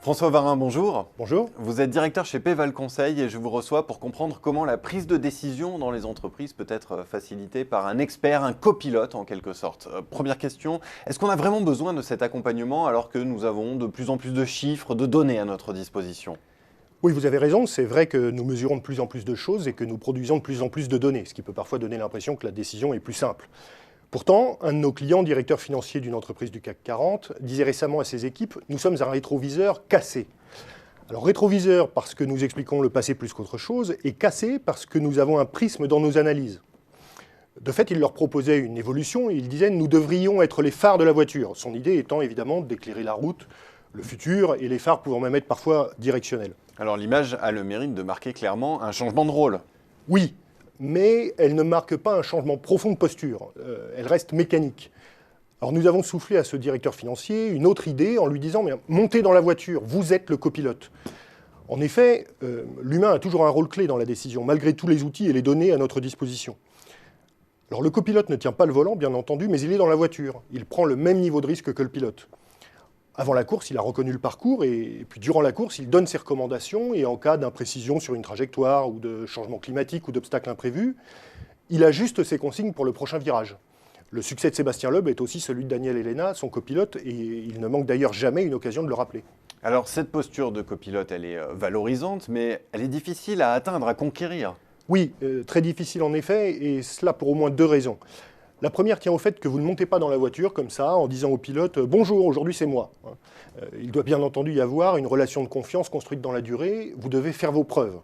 François Varin, bonjour. Bonjour. Vous êtes directeur chez Payval Conseil et je vous reçois pour comprendre comment la prise de décision dans les entreprises peut être facilitée par un expert, un copilote en quelque sorte. Première question, est-ce qu'on a vraiment besoin de cet accompagnement alors que nous avons de plus en plus de chiffres, de données à notre disposition ? Oui, vous avez raison, c'est vrai que nous mesurons de plus en plus de choses et que nous produisons de plus en plus de données, ce qui peut parfois donner l'impression que la décision est plus simple. Pourtant, un de nos clients, directeur financier d'une entreprise du CAC 40, disait récemment à ses équipes « Nous sommes un rétroviseur cassé ». Alors rétroviseur parce que nous expliquons le passé plus qu'autre chose, et cassé parce que nous avons un prisme dans nos analyses. De fait, il leur proposait une évolution et il disait « Nous devrions être les phares de la voiture ». Son idée étant évidemment d'éclairer la route, le futur, et les phares pouvant même être parfois directionnels. Alors l'image a le mérite de marquer clairement un changement de rôle. Oui, mais elle ne marque pas un changement profond de posture, elle reste mécanique. Alors nous avons soufflé à ce directeur financier une autre idée en lui disant « Montez dans la voiture, vous êtes le copilote ». En effet, l'humain a toujours un rôle clé dans la décision, malgré tous les outils et les données à notre disposition. Alors le copilote ne tient pas le volant, bien entendu, mais il est dans la voiture. Il prend le même niveau de risque que le pilote. Avant la course, il a reconnu le parcours et puis durant la course, il donne ses recommandations et en cas d'imprécision sur une trajectoire ou de changement climatique ou d'obstacles imprévus, il ajuste ses consignes pour le prochain virage. Le succès de Sébastien Loeb est aussi celui de Daniel Elena, son copilote, et il ne manque d'ailleurs jamais une occasion de le rappeler. Alors cette posture de copilote, elle est valorisante, mais elle est difficile à atteindre, à conquérir. Oui, très difficile en effet, et cela pour au moins deux raisons. La première tient au fait que vous ne montez pas dans la voiture comme ça, en disant au pilote « Bonjour, aujourd'hui c'est moi ». Il doit bien entendu y avoir une relation de confiance construite dans la durée, vous devez faire vos preuves.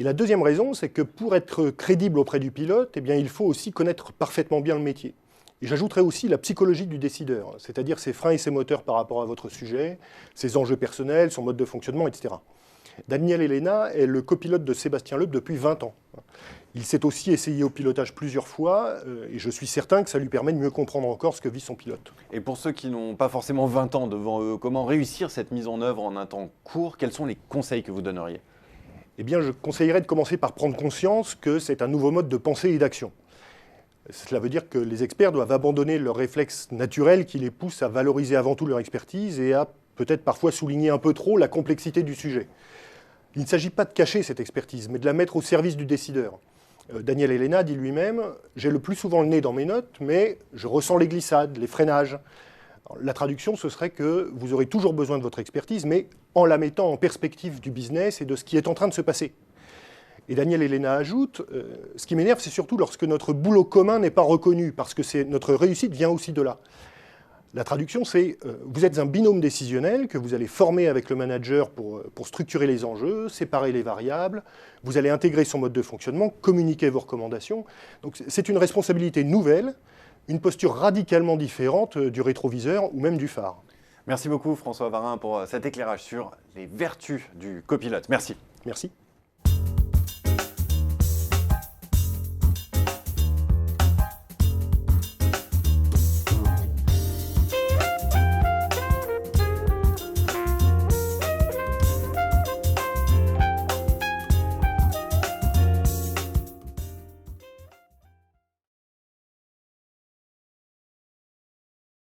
Et la deuxième raison, c'est que pour être crédible auprès du pilote, eh bien, il faut aussi connaître parfaitement bien le métier. Et j'ajouterais aussi la psychologie du décideur, c'est-à-dire ses freins et ses moteurs par rapport à votre sujet, ses enjeux personnels, son mode de fonctionnement, etc. Daniel Elena est le copilote de Sébastien Loeb depuis 20 ans. Il s'est aussi essayé au pilotage plusieurs fois, et je suis certain que ça lui permet de mieux comprendre encore ce que vit son pilote. Et pour ceux qui n'ont pas forcément 20 ans devant eux, comment réussir cette mise en œuvre en un temps court? Quels sont les conseils que vous donneriez? Eh bien, je conseillerais de commencer par prendre conscience que c'est un nouveau mode de pensée et d'action. Cela veut dire que les experts doivent abandonner leurs réflexes naturels qui les poussent à valoriser avant tout leur expertise et à peut-être parfois souligner un peu trop la complexité du sujet. Il ne s'agit pas de cacher cette expertise, mais de la mettre au service du décideur. Daniel Elena dit lui-même « J'ai le plus souvent le nez dans mes notes, mais je ressens les glissades, les freinages ». La traduction, ce serait que vous aurez toujours besoin de votre expertise, mais en la mettant en perspective du business et de ce qui est en train de se passer. Et Daniel Elena ajoute « Ce qui m'énerve, c'est surtout lorsque notre boulot commun n'est pas reconnu, parce que notre réussite vient aussi de là ». La traduction, c'est vous êtes un binôme décisionnel que vous allez former avec le manager pour structurer les enjeux, séparer les variables, vous allez intégrer son mode de fonctionnement, communiquer vos recommandations. Donc c'est une responsabilité nouvelle, une posture radicalement différente du rétroviseur ou même du phare. Merci beaucoup François Varin pour cet éclairage sur les vertus du copilote. Merci. Merci.